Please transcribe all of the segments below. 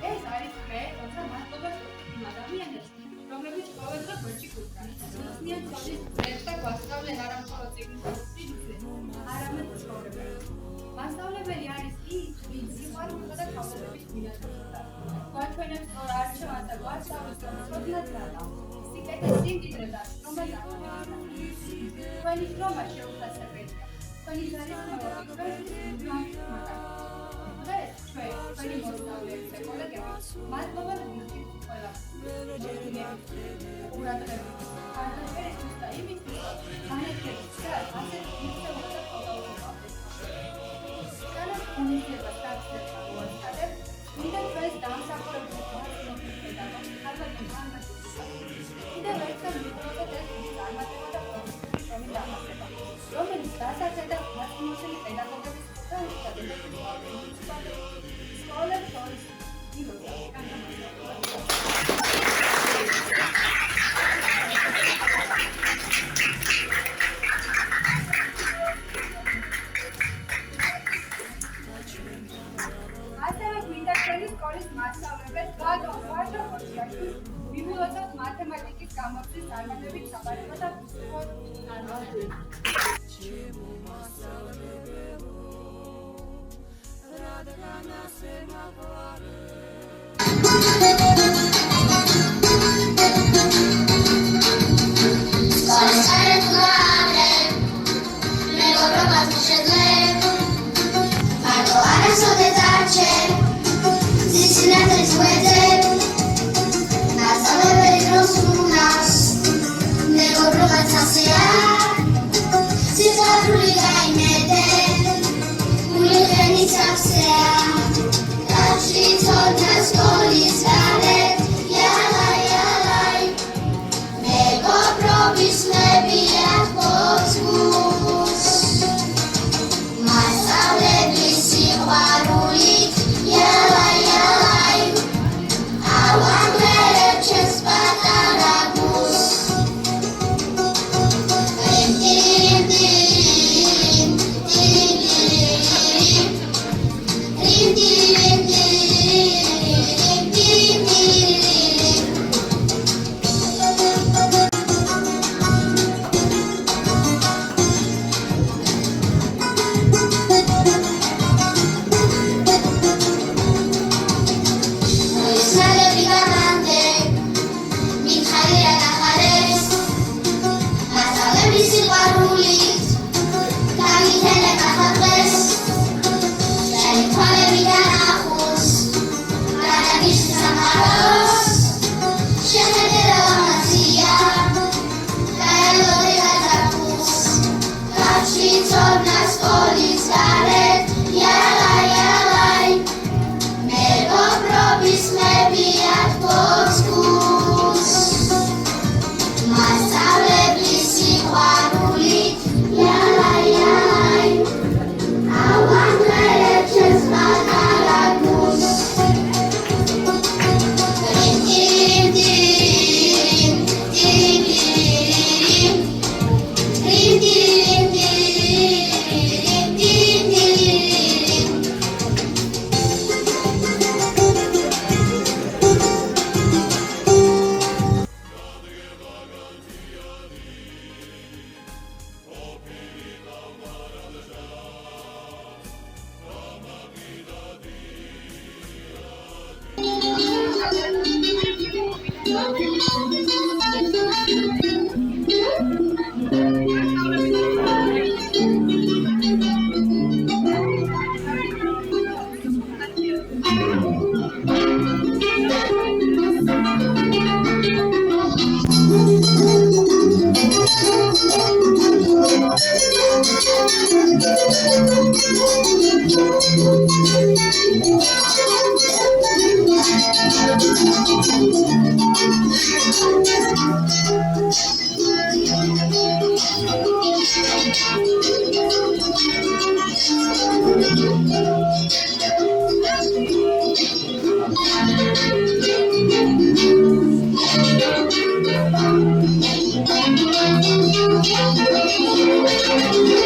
ეს არის დღე, როცა მადლობას ვუხდით იმ ადამიანებს, რომლებიც ყოველდღე გვერდში გვიდგნენ. ცნიან ცოდნის წრეს და გვასწავლენ არა მხოლოდ წიგნებზე, არამედ ცხოვრებაში. მასწავლებელი არის ის, ვინც სიყვარულსა და თავისუფლების გვინაცხადებს. გვაჩვენებს სწორ არჩევანს და გვასწავლის, რომ ცოდნაც რატო, სიკეთე სიმდიდრე და შრომა თქვენი შრომა შეუფასებელია. თქვენი ძალისხმევა თქვენთვის მაგარი. დღეს ჩვენ თქვენი მოსწავლეები და კოლეგები მადლობა ვუხდით ყველას. ყურადღებით, ხარდაჭერისთვის და იმისთვის, რომ განათლების სფეროს ასეთ მიღწევებს და პროდუქტებს. განათლების უნივერსიტეტის დაწესება მოაწყდეს, მინდა ჩვენს დამსახურებულ პროფესიონალებს პედაგოგებს ხარდაჭერა კიდევ ერთხელ მივხვდეთ ეს წარმატება და პროფესიული შრომის დამარცხება, რომელიც დასაწყე და მასწავლებელი პედაგოგების ასევე გვინდა ჩვენი სკოლის მასწავლებელს ვიმულოცოთ მათემატიკის გამოცდის წარმატებით საბაჟო და Thank you.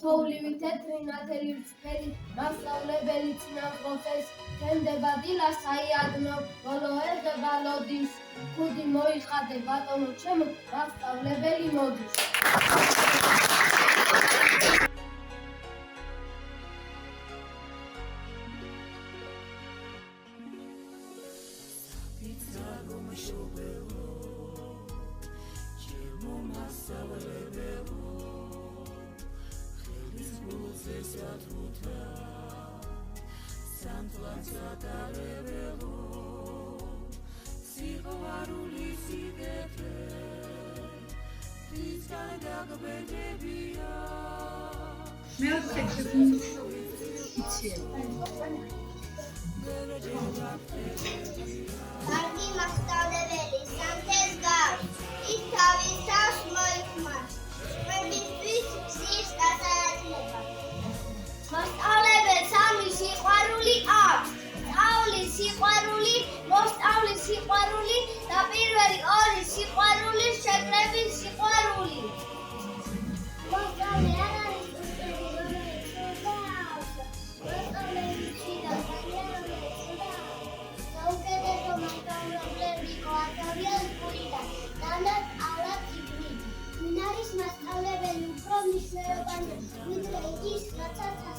თოვლივი თეთრი ნათელი წფერი მასწავლებელი წინამძღოლს თენდება დილა საიადნო ბოლო ერდება ლოდის ქუდი მოიხადე ბატონო ჩემო მასწავლებელი მოდის Კარგი მასწავლებელი სამთეს გავს, ის თავის თავს მოიხმარს, სხვებისთვის გზის გასაერთიანება. მასწავლებელს სამი სიყვარული აქვს, სწავლის სიყვარული, მოსწავლის სიყვარული და პირველი ორი სიყვარულის შეკრების სიყვარული. მოსწავლე არ არის სტუდენტი, რომელიც სურდა აქვს, მოსწავლე მცირდა განიერრომელიც სურდა აქვს. საუკეთესო მასწავლებლები გვაქვს გულიდან, დანაწავლად იქმნით. ვინ არის მასწავლებელი უფრო მნიშვნელოვანი, ვიდრე ის, რასაც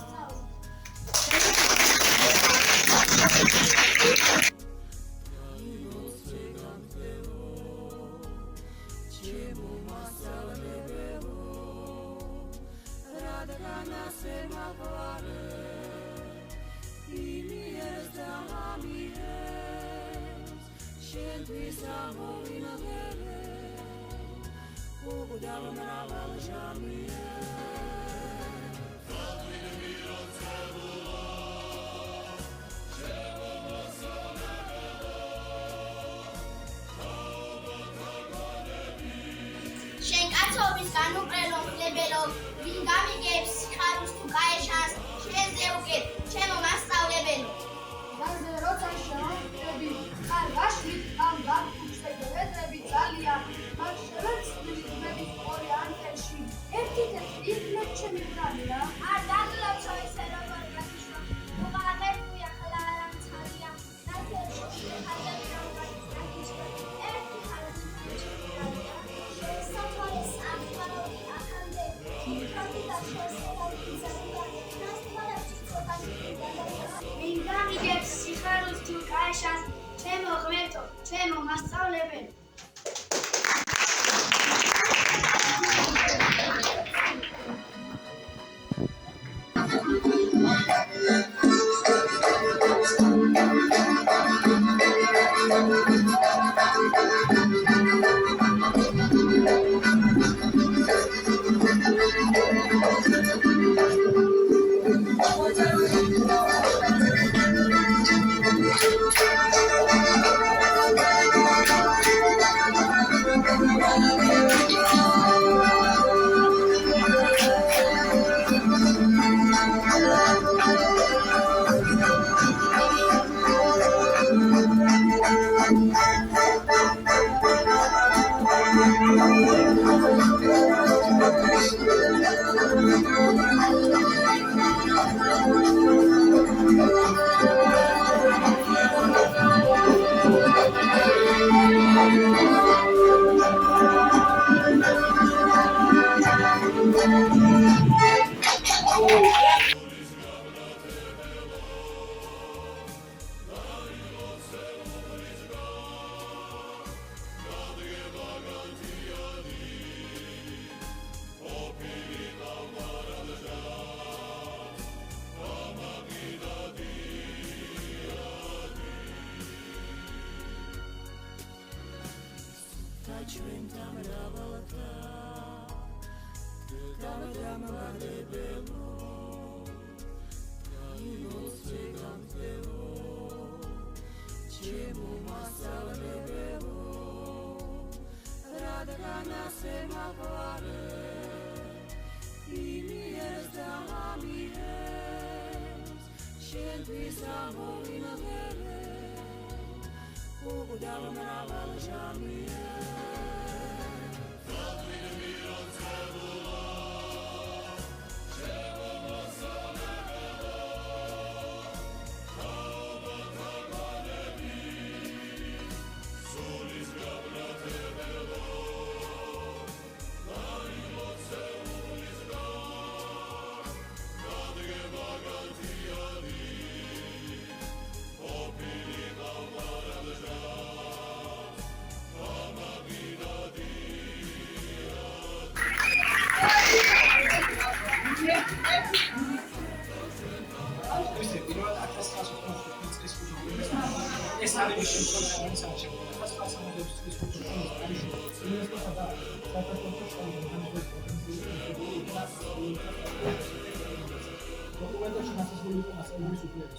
შენ კაცობის განუყრელო ხლებელო, ვინ გამიგებს სიხარულს თუ გაეშანს, შენზე უკეთ, ჩემო მასწავლებელო. განზე როცა შევამბები, კარგაში ამ დაფუძნებელები ძალიან, მათ შევეცდები ორი ანტენში, ერთი იქნებ ჩემი ბრალია. არ დაგლოცო ესე როგორ გაშიშვა, უღაღებია ხლა არამცალია, ნათელში შეხადები რომგანი ნაკიშვა, ერთი ხალხი ბრალია. შესაძლოა სამწუხაროდი აქამდე, ხალხი და შესაძლოა ნასტმარებში ცოტა ვინ გამიგებს სიხარულს თუ გაეშანს, ჩემო ღმერთო, ჩემო მასწავლებელო.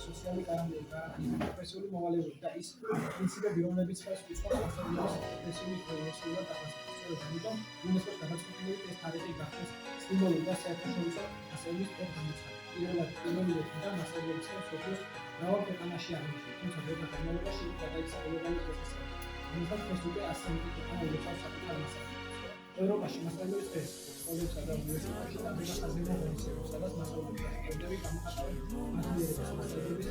სოციალური კარანტინის გარანტიის პროფესიული მოვალეობები და ის პრინციპები, რომლებიც ხელს უწყობს მასწავლებლის პროფესიული პროფესიულად დაფასებას. ამიტომ იუნესკოს გადაწყვეტილებით ეს თარიღი გახდეს სიმბოლური და საერთაშორისო მასწავლებლის პროგრამისგან. პირველივე დღიდან მასწავლებლების მსოფლიოს მრავალ ქვეყანაში აღნიშნეს, თუმცა ბევრ განმავლობაში გადაიქცა გლობალური პროცესები. ამიტომ ეს უკვე 100 ქვეყანა უწევს საკუთარ მასწავლებლებს. ევროპაში მასწავლებლის დღეს სკოლებსა და უნივერსიტეტებში ტარდება საზეიმო ღონისძიება, სადაც მასწავლებლები სტუდენტები გამოხატავენ მადლიერებას მასწავლებლების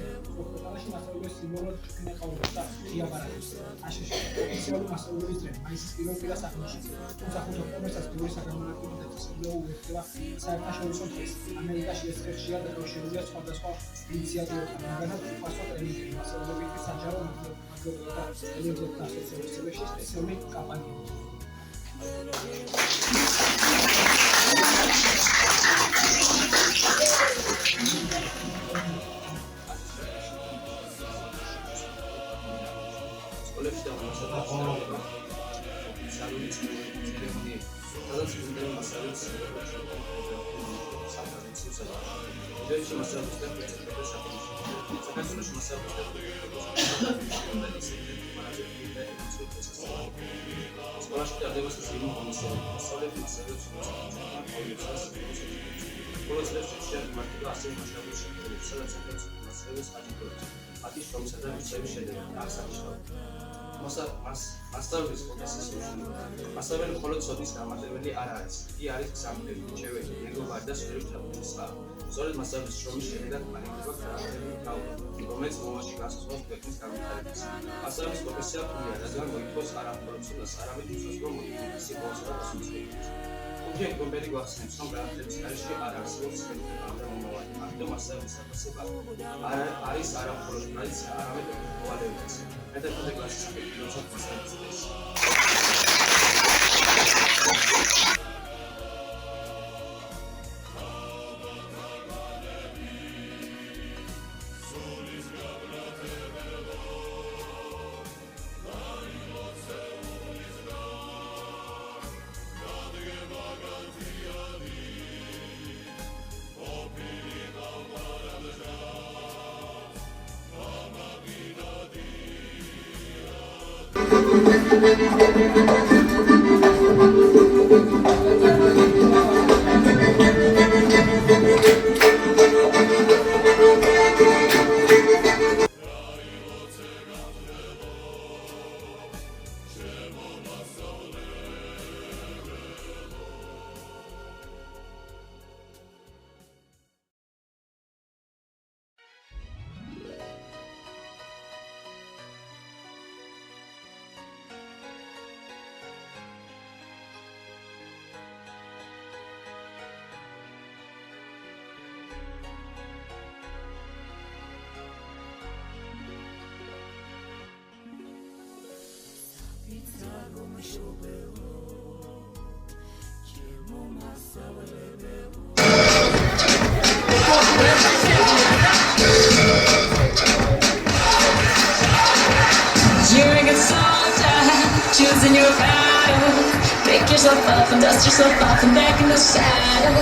ქვეყანაში მასწავლებლის სიმბოლოდ ჩუქნეყაობას და ღიაბარებას. აშშ ოფიციალური მასწავლებლების დღე მაისის პირველ კვირას აღნიშნეს, თუმცა 5 ოქტომბერსაც ბევრი საგანმანათლებლო და სასულიერო უერთდება საერთაშორისო დღეს. ამერიკაში ეს დღე ხშირად დაკავშირებულია სხვადასხვა ინიციატივებთან, მაგალითად უპასუხო ტრენინგები, მასწავლებლებისთვის საჯარო მადლიერება და ელემენტთა ასოციაციებში სპეციალური კამპანიები. სკოლებში და მასწავლებლებში მასწავლებლის ტექნიკებს საქართველოში მასწავლებლის სკოლაში დადებასა ზემო კომისარი მასწავლებლები მასწავლებლებს ბოლო წლებში შეიარაღებული მართვა ასევე მასშტაბური შეფერილობები, სადაც საქართველოს მასწავლებლის აჯანყებებს, მათი შრომისა და რიცხვების შედეგად აღსანიშნავია. მასწავლებლის პროფესიის უზრუნველყოფა. მასწავლებელი მხოლოდ ცოდნის გამარტივებელი არ არის, იგი არის გზამკვლელი, მრჩეველი, მეგობარი და სულიერი მშრომელი წყარო. სწორედ მასწავლებლის შრომის შედეგად განიხილება ქარაქტერული თავი, რომელიც მომავალში განსაზღვრავს ქვეყნის განვითარებას. მასწავლებლის პროფესია ფულია, რადგან მოითხოვს არა მხოლოდ ცოდნას, არამედ უსასრულო მოდიულობის სიყვარულსა და პასუხისმგებლობას. ხუთი ოქტომბერი გვახსენებს, რომ განათლების გარეშე არ არსებობს ხელმძღვანელი და მომავალი. ამიტომ მასწავლებლის საფასება არის არა მხოლოდ ტრადიცია, არამედ მოვალეობაც. მეთერთმეტე კლასის პირველად მასწავლებლის დღეს. You're a good soldier, choosing your battle. Pick yourself up and dust yourself off and back in the saddle.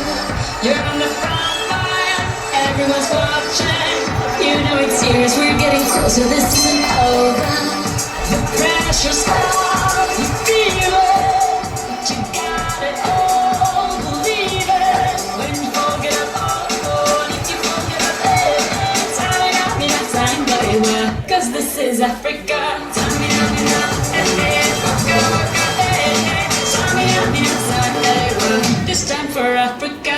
You're on the front line, everyone's watching. You know it's serious, we're getting closer, this isn't over. The pressure's on, you feel it, but you got it all, believe it. When you forget about God, if you forget about time, cause this is Africa. This time for Africa.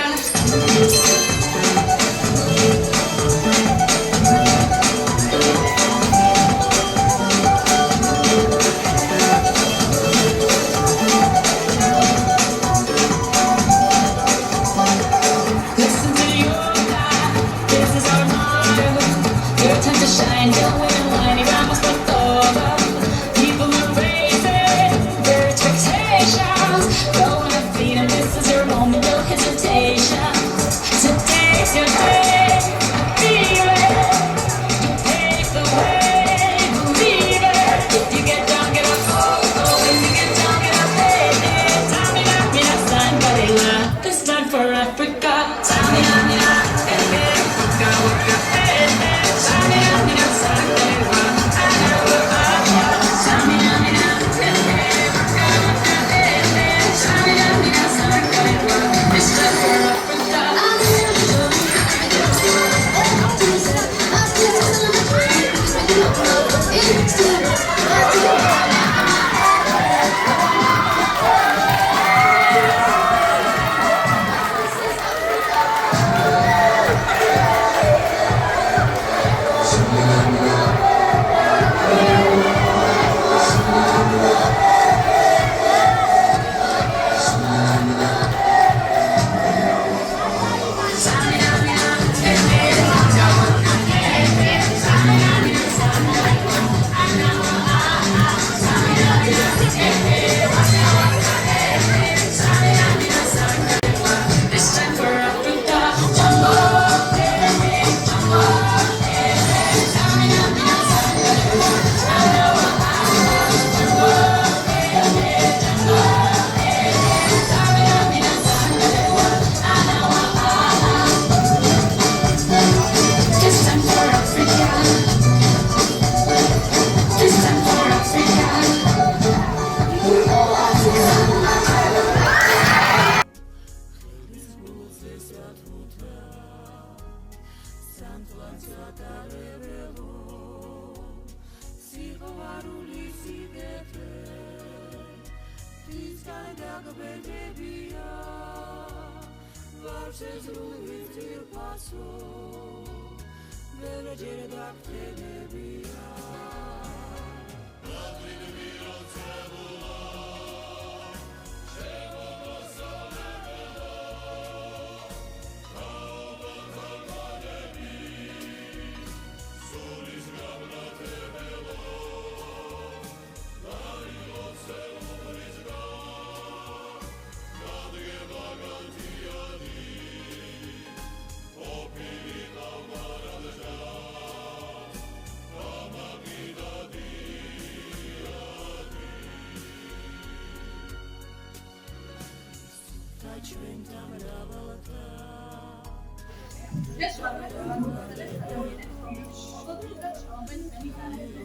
Listen to your life, this is our motto. Your time to shine, don't wait in line, y vamos por todo.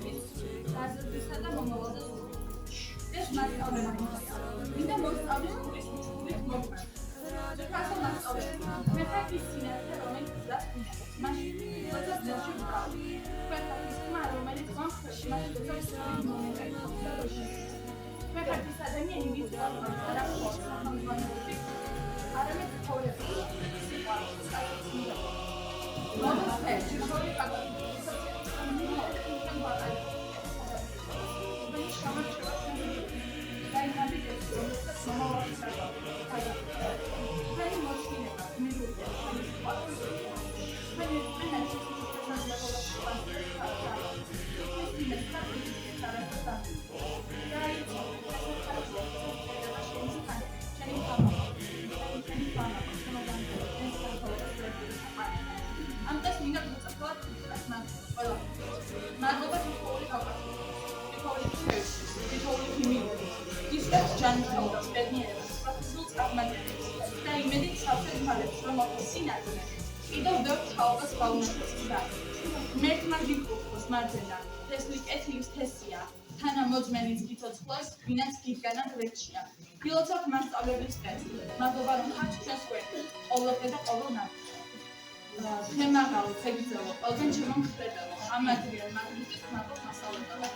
ეს გაზრდისა და მომავალზე ეს მასწავლებელი მინდა მოსწავლეს ის უჩვენით მოყვება. ასე მასწავლებელი მეფეთის სინათლე რომელიც დასწინებს მაშინ როცა ძელში ვკავ მეფეთის ხმა რომელიც მომხდარს მაშინ როცა მომეკეთებს მეფეთის ადამიანი ვიცავ რა ხოს სახელმწიფოში არამედ ცხოვრება სიყვარულს აკეთებს მოგწევს შორი ფაქტი კეთილის თესია, თანამოძმენის გიცოცხლოს, ვინაც გიგანად ვერჩია. გილოცავთ მასწავლებლის დღეს, მადლობა რომ ხართ ჩვენს გვერდით, ყოველდღე და ყოველ ნაკლებ. ხემაღალო, შეგიძლიათ ყველგან ჩემო მხრებელო, ამ ადგილას მაგნიტის მადლობ მასწავლებელო.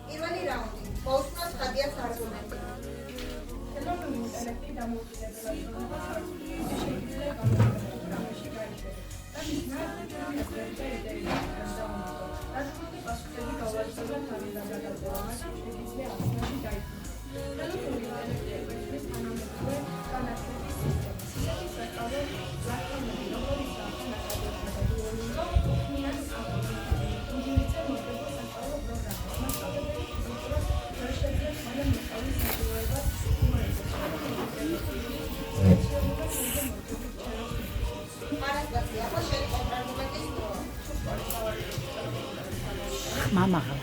პირველი რაუნდი. მოусმენთ ხადიას არგუმენტი. ხელოვნური ინტელექტი დამოუკიდებელად იქნება სარწმუნოა. შეიძლება გამოიყენოს რამაში გაიშვება. და მისმა იდეის დასამოწმო. რადგან პასუხები გავაცხადა თავი და გადაწყვეტა, მაგრამ შეიძლება აღნიშნული დაიწყოს. ხელოვნური ინტელექტი ეგვიპტის თანამედროვე განათლების სისტემა. სისტემის საკავე პლატფორმები, როგორიცაა თანაკადრებდა და დუოლინგო, ქმნიან ალგორითმებს. ინდივიდზე მოხდება სასწავლო პროგრამა. მასწავლებელი ფიზიკურად ვერ შეძლებს ხოლმე მოსწავლის საჭიროებას უმეტეს. მარასტაცი, ახლა შენი კონტრარგუმენტის დრო. მამაღლა.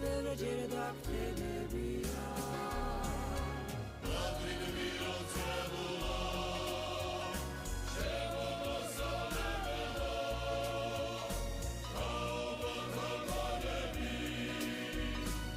Better get it back, baby.